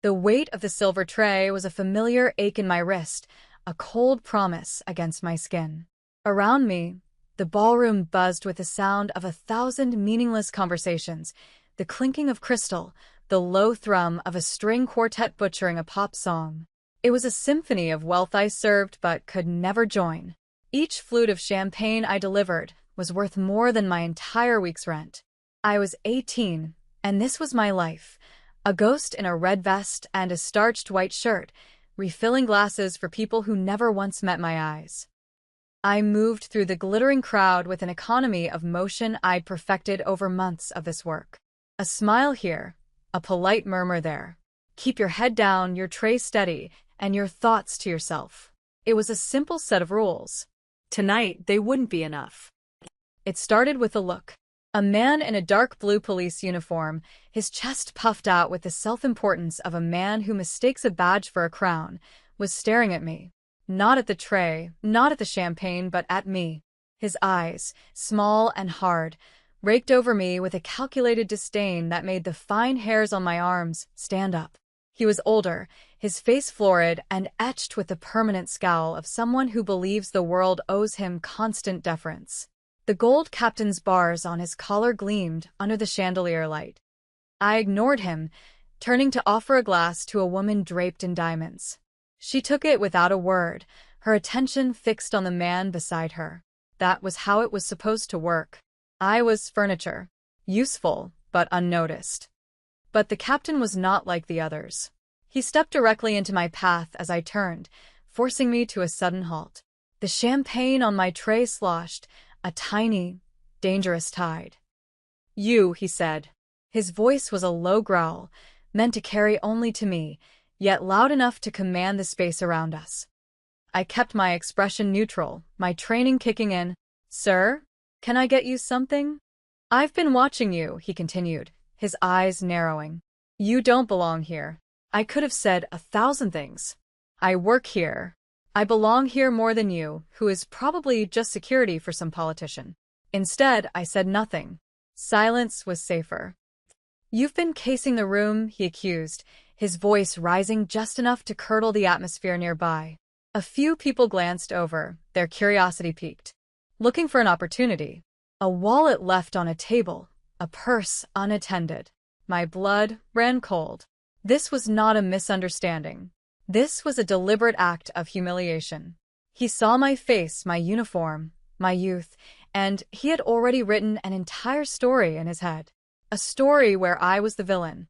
The weight of the silver tray was a familiar ache in my wrist, a cold promise against my skin. Around me, the ballroom buzzed with the sound of 1,000 meaningless conversations, the clinking of crystal, the low thrum of a string quartet butchering a pop song. It was a symphony of wealth I served but could never join. Each flute of champagne I delivered was worth more than my entire week's rent. I was 18, and this was my life. A ghost in a red vest and a starched white shirt, refilling glasses for people who never once met my eyes. I moved through the glittering crowd with an economy of motion I'd perfected over months of this work. A smile here, a polite murmur there. Keep your head down, your tray steady, and your thoughts to yourself. It was a simple set of rules. Tonight, they wouldn't be enough. It started with a look. A man in a dark blue police uniform, his chest puffed out with the self-importance of a man who mistakes a badge for a crown, was staring at me. Not at the tray, not at the champagne, but at me. His eyes, small and hard, raked over me with a calculated disdain that made the fine hairs on my arms stand up. He was older, his face florid and etched with the permanent scowl of someone who believes the world owes him constant deference. The gold captain's bars on his collar gleamed under the chandelier light. I ignored him, turning to offer a glass to a woman draped in diamonds. She took it without a word, her attention fixed on the man beside her. That was how it was supposed to work. I was furniture, useful but unnoticed. But the captain was not like the others. He stepped directly into my path as I turned, forcing me to a sudden halt. The champagne on my tray sloshed, a tiny, dangerous tide. "You," he said. His voice was a low growl, meant to carry only to me, yet loud enough to command the space around us. I kept my expression neutral, my training kicking in. "Sir, can I get you something?" "I've been watching you," he continued, his eyes narrowing. "You don't belong here." I could have said 1,000 things. I work here. I belong here more than you, who is probably just security for some politician. Instead, I said nothing. Silence was safer. "You've been casing the room," he accused, his voice rising just enough to curdle the atmosphere nearby. A few people glanced over, their curiosity piqued. Looking for an opportunity. A wallet left on a table, a purse unattended. My blood ran cold. This was not a misunderstanding. This was a deliberate act of humiliation. He saw my face, my uniform, my youth, and he had already written an entire story in his head. A story where I was the villain.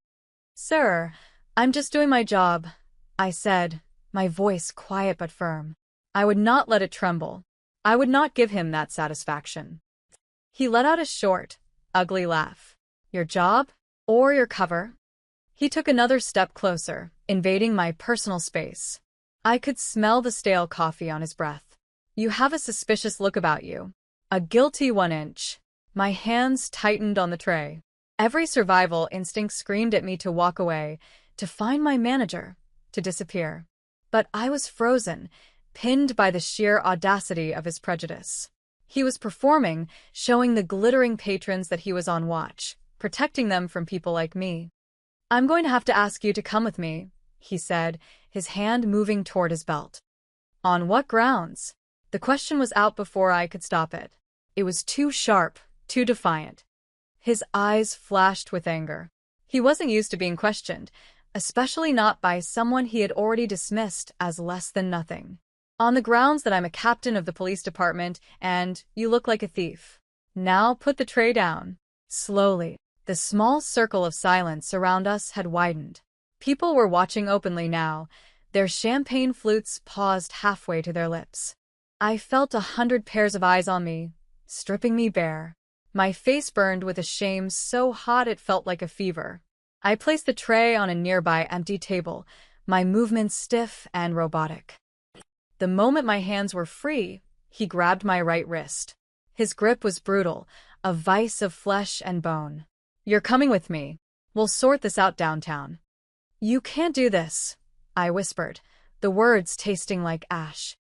"Sir, I'm just doing my job," I said, my voice quiet but firm. I would not let it tremble. I would not give him that satisfaction. He let out a short, ugly laugh. "Your job? Or your cover?" He took another step closer, invading my personal space. I could smell the stale coffee on his breath. "You have a suspicious look about you. A guilty 1 inch. My hands tightened on the tray. Every survival instinct screamed at me to walk away, to find my manager, to disappear. But I was frozen, pinned by the sheer audacity of his prejudice. He was performing, showing the glittering patrons that he was on watch, protecting them from people like me. "I'm going to have to ask you to come with me," he said, his hand moving toward his belt. "On what grounds?" The question was out before I could stop it. It was too sharp, too defiant. His eyes flashed with anger. He wasn't used to being questioned, especially not by someone he had already dismissed as less than nothing. "On the grounds that I'm a captain of the police department and you look like a thief. Now put the tray down." Slowly, the small circle of silence around us had widened. People were watching openly now, their champagne flutes paused halfway to their lips. I felt 100 pairs of eyes on me, stripping me bare. My face burned with a shame so hot it felt like a fever. I placed the tray on a nearby empty table, my movements stiff and robotic. The moment my hands were free, he grabbed my right wrist. His grip was brutal, a vice of flesh and bone. "You're coming with me. We'll sort this out downtown." "You can't do this," I whispered, the words tasting like ash.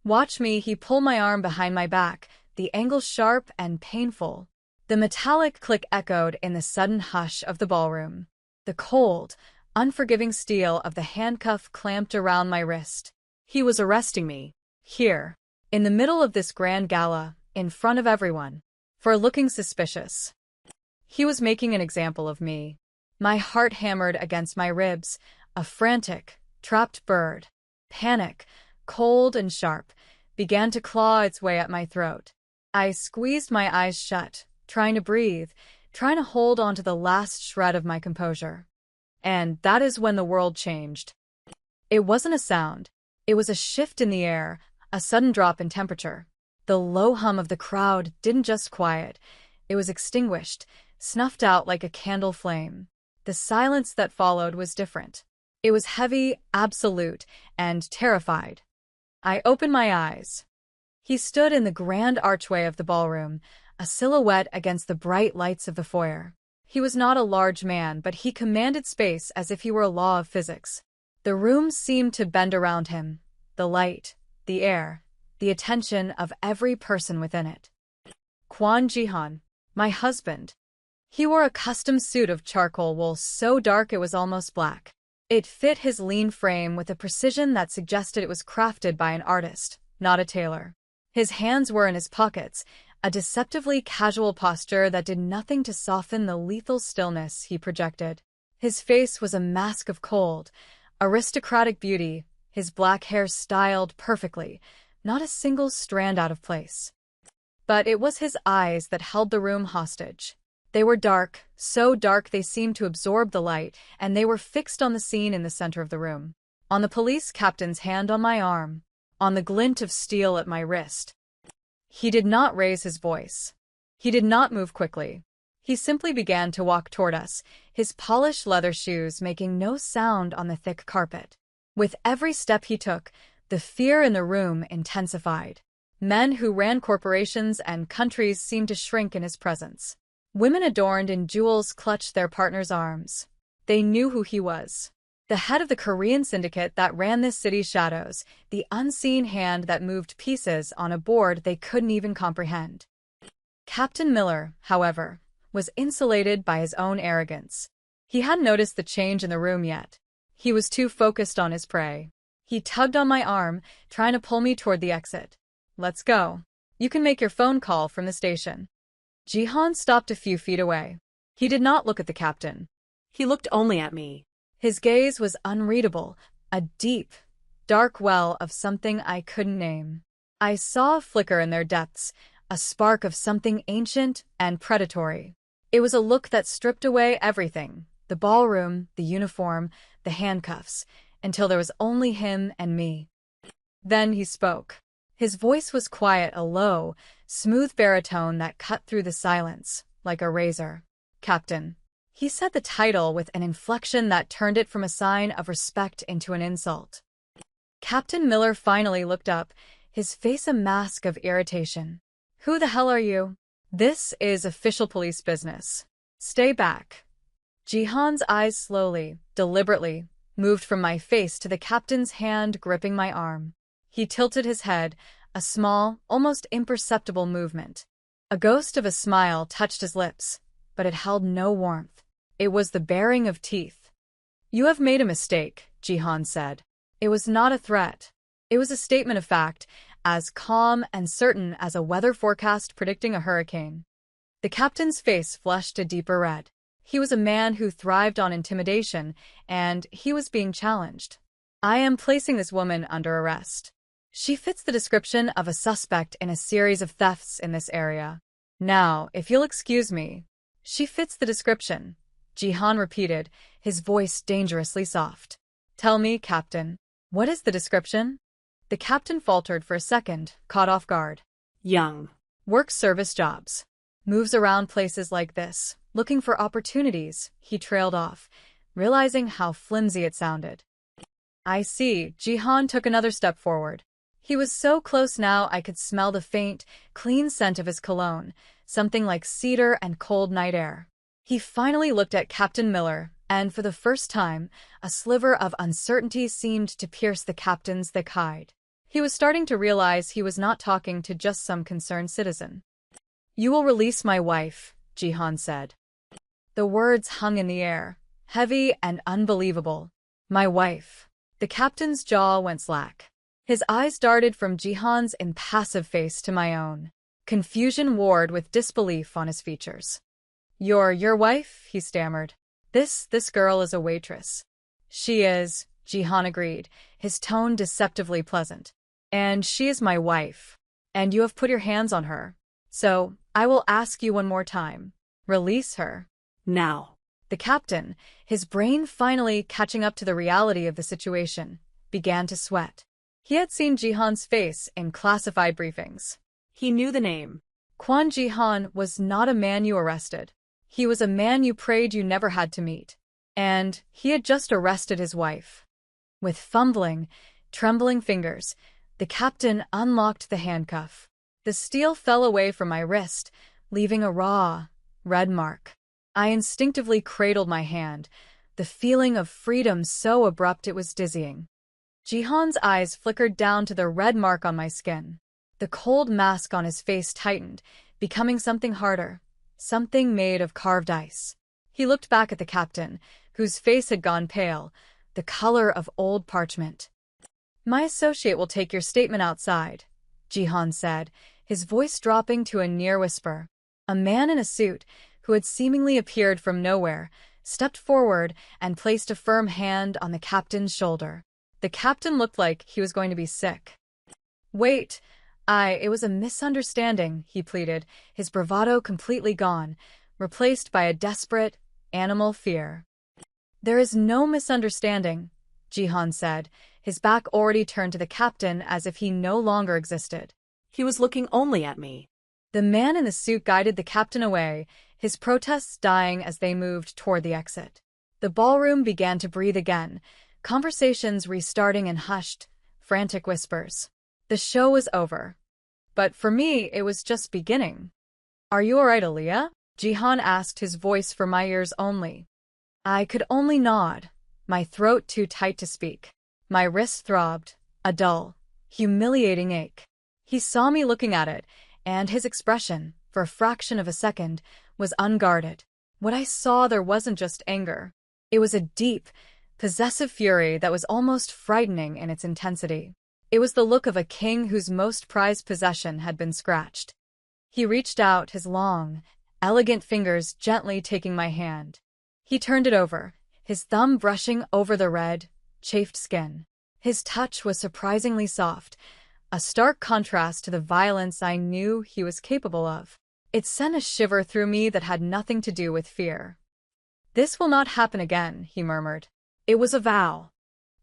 "Watch me." He pulled my arm behind my back, the angle sharp and painful. The metallic click echoed in the sudden hush of the ballroom. The cold, unforgiving steel of the handcuff clamped around my wrist. He was arresting me. Here. In the middle of this grand gala, in front of everyone. For looking suspicious. He was making an example of me. My heart hammered against my ribs, a frantic, trapped bird. Panic, cold and sharp, began to claw its way at my throat. I squeezed my eyes shut, trying to breathe, trying to hold on to the last shred of my composure. And that is when the world changed. It wasn't a sound. It was a shift in the air, a sudden drop in temperature. The low hum of the crowd didn't just quiet. It was extinguished, snuffed out like a candle flame. The silence that followed was different. It was heavy, absolute, and terrified. I opened my eyes. He stood in the grand archway of the ballroom, a silhouette against the bright lights of the foyer. He was not a large man, but he commanded space as if he were a law of physics. The room seemed to bend around him, the light, the air, the attention of every person within it. Kwon Jihan, my husband. He wore a custom suit of charcoal wool so dark it was almost black. It fit his lean frame with a precision that suggested it was crafted by an artist, not a tailor. His hands were in his pockets, a deceptively casual posture that did nothing to soften the lethal stillness he projected. His face was a mask of cold, aristocratic beauty, his black hair styled perfectly, not a single strand out of place. But it was his eyes that held the room hostage. They were dark, so dark they seemed to absorb the light, and they were fixed on the scene in the center of the room. On the police captain's hand on my arm, on the glint of steel at my wrist. He did not raise his voice. He did not move quickly. He simply began to walk toward us, his polished leather shoes making no sound on the thick carpet. With every step he took, the fear in the room intensified. Men who ran corporations and countries seemed to shrink in his presence. Women adorned in jewels clutched their partner's arms. They knew who he was. The head of the Korean syndicate that ran this city's shadows, the unseen hand that moved pieces on a board they couldn't even comprehend. Captain Miller, however, was insulated by his own arrogance. He hadn't noticed the change in the room yet. He was too focused on his prey. He tugged on my arm, trying to pull me toward the exit. Let's go. You can make your phone call from the station. Jihan stopped a few feet away. He did not look at the captain. He looked only at me. His gaze was unreadable, a deep, dark well of something I couldn't name. I saw a flicker in their depths, a spark of something ancient and predatory. It was a look that stripped away everything, the ballroom, the uniform, the handcuffs, until there was only him and me. Then he spoke. His voice was quiet, a low, smooth baritone that cut through the silence, like a razor. Captain. He said the title with an inflection that turned it from a sign of respect into an insult. Captain Miller finally looked up, his face a mask of irritation. Who the hell are you? This is official police business. Stay back. Jihan's eyes slowly, deliberately, moved from my face to the captain's hand gripping my arm. He tilted his head, a small, almost imperceptible movement. A ghost of a smile touched his lips, but it held no warmth. It was the baring of teeth. You have made a mistake, Jihan said. It was not a threat. It was a statement of fact, as calm and certain as a weather forecast predicting a hurricane. The captain's face flushed a deeper red. He was a man who thrived on intimidation, and he was being challenged. I am placing this woman under arrest. She fits the description of a suspect in a series of thefts in this area. Now, if you'll excuse me. She fits the description, Jihan repeated, his voice dangerously soft. Tell me, Captain, what is the description? The captain faltered for a second, caught off guard. Young. Works service jobs. Moves around places like this, looking for opportunities, he trailed off, realizing how flimsy it sounded. I see, Jihan took another step forward. He was so close now I could smell the faint, clean scent of his cologne, something like cedar and cold night air. He finally looked at Captain Miller, and for the first time, a sliver of uncertainty seemed to pierce the captain's thick hide. He was starting to realize he was not talking to just some concerned citizen. You will release my wife, Jihan said. The words hung in the air, heavy and unbelievable. My wife. The captain's jaw went slack. His eyes darted from Jihan's impassive face to my own. Confusion warred with disbelief on his features. Your wife?" he stammered. This girl is a waitress." "She is," Jihan agreed, his tone deceptively pleasant. "And she is my wife. And you have put your hands on her. So, I will ask you one more time. Release her." Now. The captain, his brain finally catching up to the reality of the situation, began to sweat. He had seen Jihan's face in classified briefings. He knew the name. Kwon Jihan was not a man you arrested. He was a man you prayed you never had to meet. And he had just arrested his wife. With fumbling, trembling fingers, the captain unlocked the handcuff. The steel fell away from my wrist, leaving a raw, red mark. I instinctively cradled my hand, the feeling of freedom so abrupt it was dizzying. Jihan's eyes flickered down to the red mark on my skin. The cold mask on his face tightened, becoming something harder, something made of carved ice. He looked back at the captain, whose face had gone pale, the color of old parchment. "My associate will take your statement outside," Jihan said, his voice dropping to a near whisper. A man in a suit, who had seemingly appeared from nowhere, stepped forward and placed a firm hand on the captain's shoulder. The captain looked like he was going to be sick. "Wait, it was a misunderstanding," he pleaded, his bravado completely gone, replaced by a desperate, animal fear. "There is no misunderstanding," Jihan said, his back already turned to the captain as if he no longer existed. He was looking only at me. The man in the suit guided the captain away, his protests dying as they moved toward the exit. The ballroom began to breathe again, conversations restarting in hushed, frantic whispers. The show was over. But for me, it was just beginning. "Are you all right, Aaliyah?" Jihan asked, his voice for my ears only. I could only nod, my throat too tight to speak. My wrist throbbed, a dull, humiliating ache. He saw me looking at it, and his expression, for a fraction of a second, was unguarded. What I saw there wasn't just anger. It was a deep, possessive fury that was almost frightening in its intensity. It was the look of a king whose most prized possession had been scratched. He reached out, his long, elegant fingers gently taking my hand. He turned it over, his thumb brushing over the red, chafed skin. His touch was surprisingly soft, a stark contrast to the violence I knew he was capable of. It sent a shiver through me that had nothing to do with fear. "This will not happen again," he murmured. It was a vow.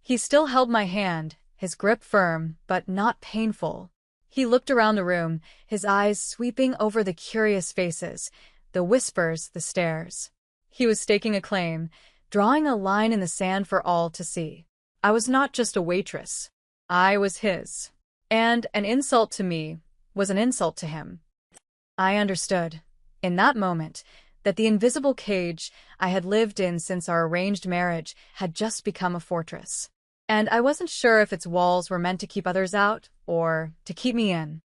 He still held my hand, his grip firm, but not painful. He looked around the room, his eyes sweeping over the curious faces, the whispers, the stares. He was staking a claim, drawing a line in the sand for all to see. I was not just a waitress. I was his. And an insult to me was an insult to him. I understood, in that moment, that the invisible cage I had lived in since our arranged marriage had just become a fortress. And I wasn't sure if its walls were meant to keep others out or to keep me in.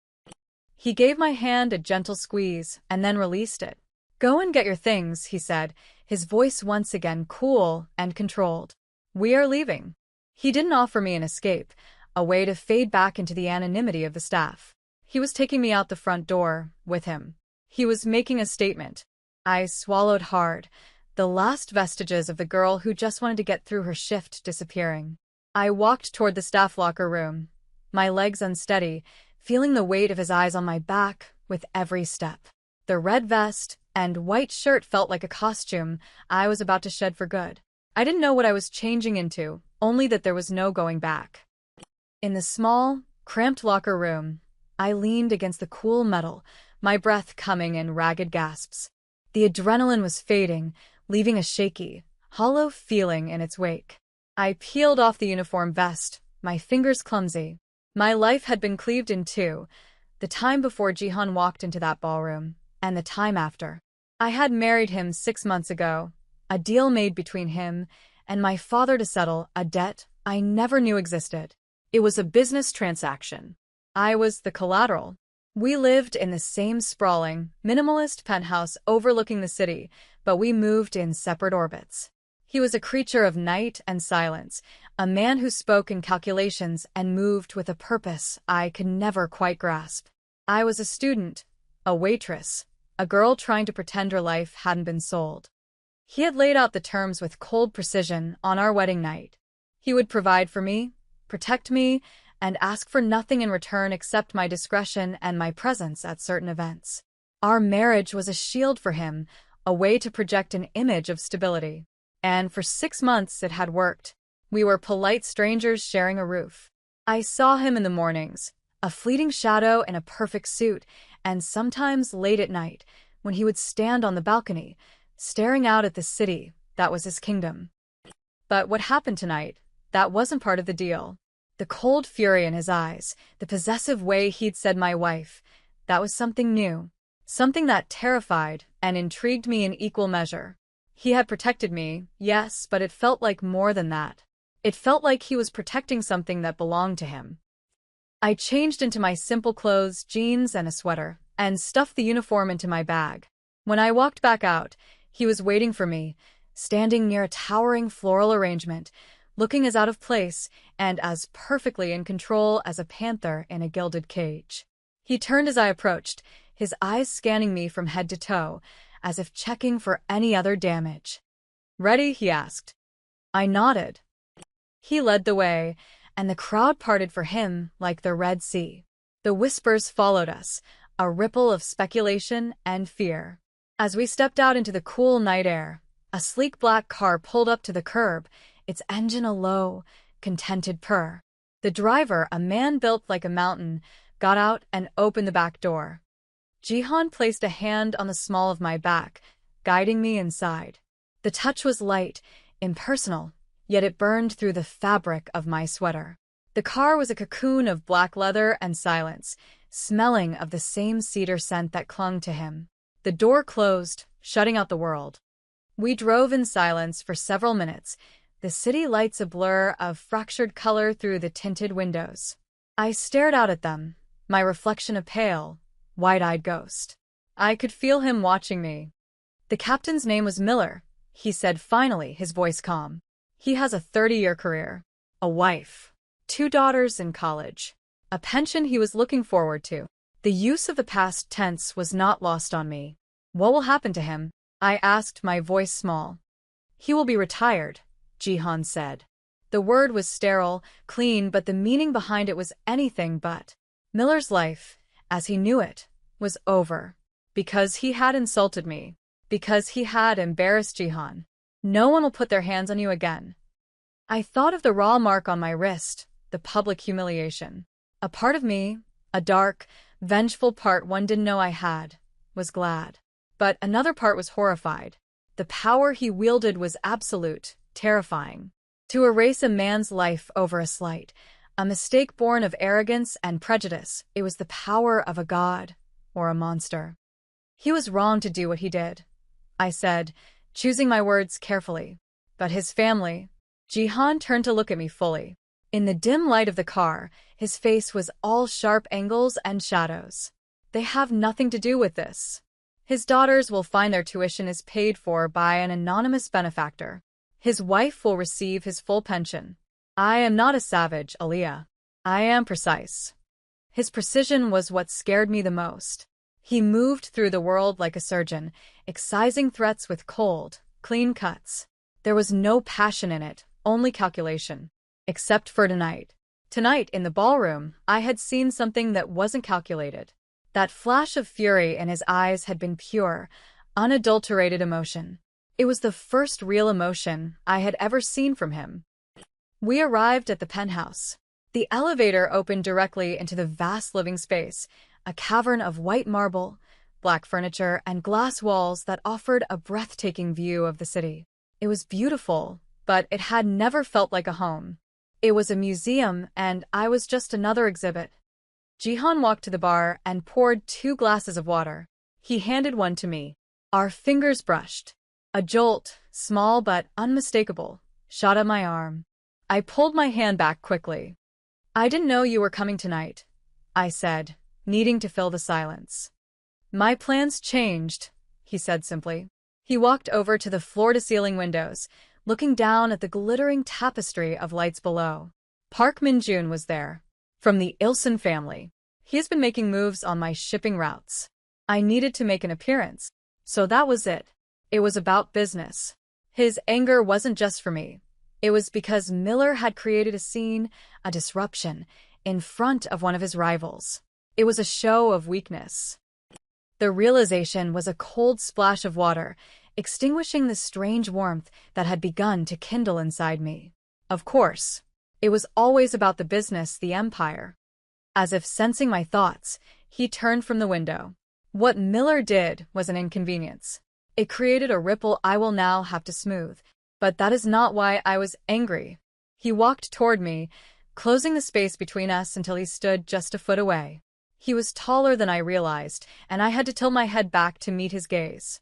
He gave my hand a gentle squeeze and then released it. "Go and get your things," he said, his voice once again cool and controlled. "We are leaving." He didn't offer me an escape, a way to fade back into the anonymity of the staff. He was taking me out the front door with him. He was making a statement. I swallowed hard, the last vestiges of the girl who just wanted to get through her shift disappearing. I walked toward the staff locker room, my legs unsteady, feeling the weight of his eyes on my back with every step. The red vest and white shirt felt like a costume I was about to shed for good. I didn't know what I was changing into, only that there was no going back. In the small, cramped locker room, I leaned against the cool metal, my breath coming in ragged gasps. The adrenaline was fading, leaving a shaky, hollow feeling in its wake. I peeled off the uniform vest, my fingers clumsy. My life had been cleaved in two, the time before Jihan walked into that ballroom, and the time after. I had married him 6 months ago, a deal made between him and my father to settle a debt I never knew existed. It was a business transaction. I was the collateral. We lived in the same sprawling, minimalist penthouse overlooking the city, but we moved in separate orbits. He was a creature of night and silence, a man who spoke in calculations and moved with a purpose I could never quite grasp. I was a student, a waitress, a girl trying to pretend her life hadn't been sold. He had laid out the terms with cold precision on our wedding night. He would provide for me, protect me, and ask for nothing in return except my discretion and my presence at certain events. Our marriage was a shield for him, a way to project an image of stability. And for 6 months it had worked. We were polite strangers sharing a roof. I saw him in the mornings, a fleeting shadow in a perfect suit, and sometimes late at night, when he would stand on the balcony, staring out at the city that was his kingdom. But what happened tonight, that wasn't part of the deal. The cold fury in his eyes, the possessive way he'd said my wife, that was something new. Something that terrified and intrigued me in equal measure. He had protected me, yes, but it felt like more than that. It felt like he was protecting something that belonged to him. I changed into my simple clothes, jeans and a sweater, and stuffed the uniform into my bag. When I walked back out, he was waiting for me, standing near a towering floral arrangement, looking as out of place and as perfectly in control as a panther in a gilded cage. He turned as I approached, his eyes scanning me from head to toe, as if checking for any other damage. "Ready?" he asked. I nodded. He led the way, and the crowd parted for him like the Red Sea. The whispers followed us, a ripple of speculation and fear. As we stepped out into the cool night air, a sleek black car pulled up to the curb, its engine a low, contented purr. The driver, a man built like a mountain, got out and opened the back door. Jihan placed a hand on the small of my back, guiding me inside. The touch was light, impersonal, yet it burned through the fabric of my sweater. The car was a cocoon of black leather and silence, smelling of the same cedar scent that clung to him. The door closed, shutting out the world. We drove in silence for several minutes, the city lights a blur of fractured color through the tinted windows. I stared out at them, my reflection a pale, wide-eyed ghost. I could feel him watching me. "The captain's name was Miller," he said finally, his voice calm. "He has a 30-year career, a wife, 2 daughters in college, a pension he was looking forward to." The use of the past tense was not lost on me. "What will happen to him?" I asked, my voice small. "He will be retired," Jihan said. The word was sterile, clean, but the meaning behind it was anything but. Miller's life, as he knew it, was over. Because he had insulted me. Because he had embarrassed Jihan. "No one will put their hands on you again." I thought of the raw mark on my wrist, the public humiliation. A part of me, a dark, vengeful part one didn't know I had, was glad. But another part was horrified. The power he wielded was absolute, terrifying. To erase a man's life over a slight, a mistake born of arrogance and prejudice, it was the power of a god or a monster. "He was wrong to do what he did," I said, choosing my words carefully. "But his family..." Jihan turned to look at me fully. In the dim light of the car, his face was all sharp angles and shadows. "They have nothing to do with this. His daughters will find their tuition is paid for by an anonymous benefactor. His wife will receive his full pension. I am not a savage, Aliyah. I am precise." His precision was what scared me the most. He moved through the world like a surgeon, excising threats with cold, clean cuts. There was no passion in it, only calculation. Except for tonight. Tonight, in the ballroom, I had seen something that wasn't calculated. That flash of fury in his eyes had been pure, unadulterated emotion. It was the first real emotion I had ever seen from him. We arrived at the penthouse. The elevator opened directly into the vast living space, a cavern of white marble, black furniture, and glass walls that offered a breathtaking view of the city. It was beautiful, but it had never felt like a home. It was a museum, and I was just another exhibit. Jihan walked to the bar and poured 2 glasses of water. He handed one to me. Our fingers brushed. A jolt, small but unmistakable, shot up my arm. I pulled my hand back quickly. "I didn't know you were coming tonight," I said, needing to fill the silence. "My plans changed," he said simply. He walked over to the floor-to-ceiling windows, looking down at the glittering tapestry of lights below. Park Min-jun was there, from the Ilson family. He has been making moves on my shipping routes. I needed to make an appearance, so that was it. It was about business. His anger wasn't just for me. It was because Miller had created a scene, a disruption, in front of one of his rivals. It was a show of weakness. The realization was a cold splash of water, extinguishing the strange warmth that had begun to kindle inside me. Of course, it was always about the business, the empire. As if sensing my thoughts, he turned from the window. What Miller did was an inconvenience. It created a ripple I will now have to smooth, but that is not why I was angry. He walked toward me, closing the space between us until he stood just a foot away. He was taller than I realized, and I had to tilt my head back to meet his gaze.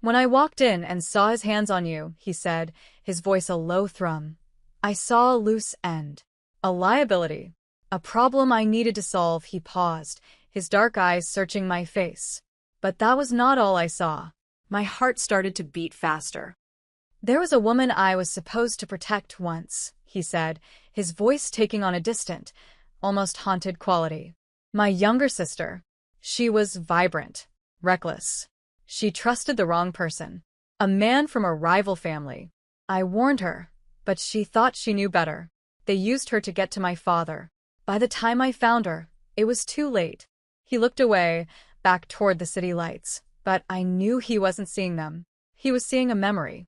When I walked in and saw his hands on you, he said, his voice a low thrum, I saw a loose end. A liability. A problem I needed to solve. He paused, his dark eyes searching my face. But that was not all I saw. My heart started to beat faster. There was a woman I was supposed to protect once, he said, his voice taking on a distant, almost haunted quality. My younger sister. She was vibrant, reckless. She trusted the wrong person. A man from a rival family. I warned her, but she thought she knew better. They used her to get to my father. By the time I found her, it was too late. He looked away, back toward the city lights, but I knew he wasn't seeing them. He was seeing a memory.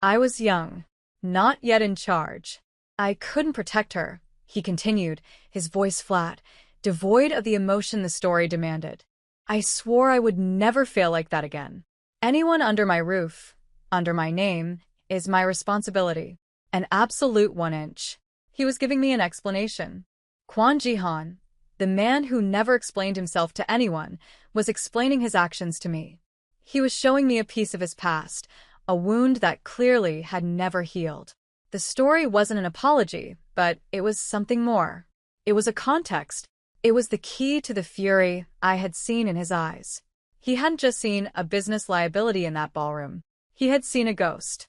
I was young, not yet in charge. I couldn't protect her, he continued, his voice flat, devoid of the emotion the story demanded. I swore I would never fail like that again. Anyone under my roof, under my name, is my responsibility. An absolute 1 inch. He was giving me an explanation. Kwon Ji-han, the man who never explained himself to anyone, was explaining his actions to me. He was showing me a piece of his past, a wound that clearly had never healed. The story wasn't an apology, but it was something more. It was a context. It was the key to the fury I had seen in his eyes. He hadn't just seen a business liability in that ballroom. He had seen a ghost.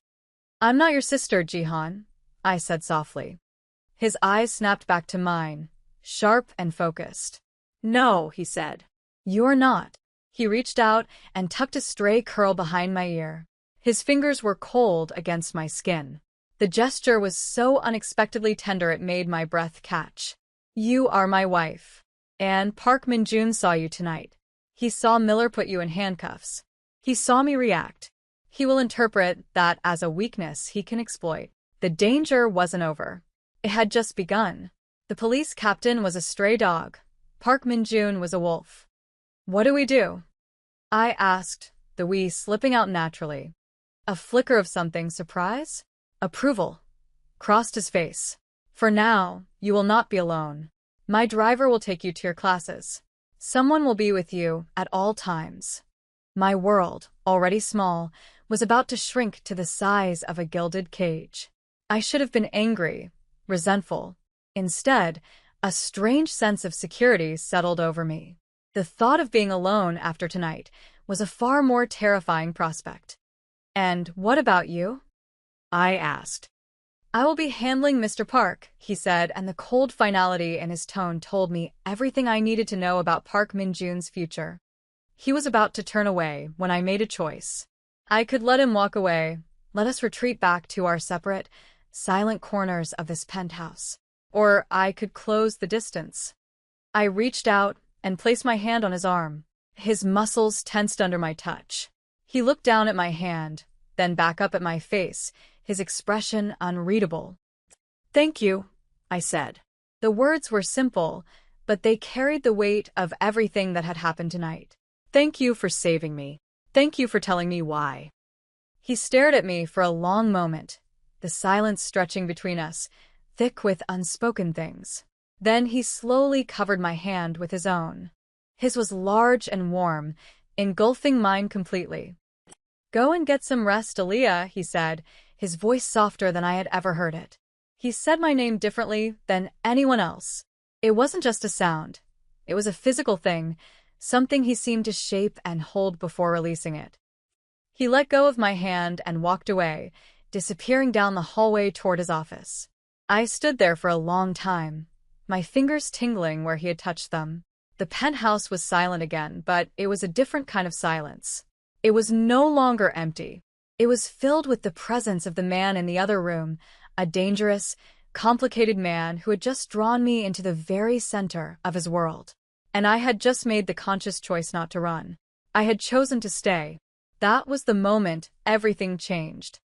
I'm not your sister, Ji-han, I said softly. His eyes snapped back to mine, sharp and focused. No, he said. You're not. He reached out and tucked a stray curl behind my ear. His fingers were cold against my skin. The gesture was so unexpectedly tender it made my breath catch. You are my wife. And Park Min-jun saw you tonight. He saw Miller put you in handcuffs. He saw me react. He will interpret that as a weakness he can exploit. The danger wasn't over. It had just begun. The police captain was a stray dog. Park Min-jun was a wolf. What do we do? I asked, the we slipping out naturally. A flicker of something, surprise? Approval. Crossed his face. For now, you will not be alone. My driver will take you to your classes. Someone will be with you at all times. My world, already small, was about to shrink to the size of a gilded cage. I should have been angry, resentful. Instead, a strange sense of security settled over me. The thought of being alone after tonight was a far more terrifying prospect. And what about you? I asked. I will be handling Mr. Park, he said, and the cold finality in his tone told me everything I needed to know about Park Min-jun's future. He was about to turn away when I made a choice. I could let him walk away, let us retreat back to our separate, silent corners of this penthouse. Or I could close the distance. I reached out and placed my hand on his arm. His muscles tensed under my touch. He looked down at my hand, then back up at my face, his expression unreadable. Thank you, I said. The words were simple, but they carried the weight of everything that had happened tonight. Thank you for saving me. Thank you for telling me why. He stared at me for a long moment, the silence stretching between us, thick with unspoken things. Then he slowly covered my hand with his own. His was large and warm, engulfing mine completely. Go and get some rest, Aaliyah, he said, his voice softer than I had ever heard it. He said my name differently than anyone else. It wasn't just a sound. It was a physical thing, something he seemed to shape and hold before releasing it. He let go of my hand and walked away, disappearing down the hallway toward his office. I stood there for a long time, my fingers tingling where he had touched them. The penthouse was silent again, but it was a different kind of silence. It was no longer empty. It was filled with the presence of the man in the other room, a dangerous, complicated man who had just drawn me into the very center of his world. And I had just made the conscious choice not to run. I had chosen to stay. That was the moment everything changed.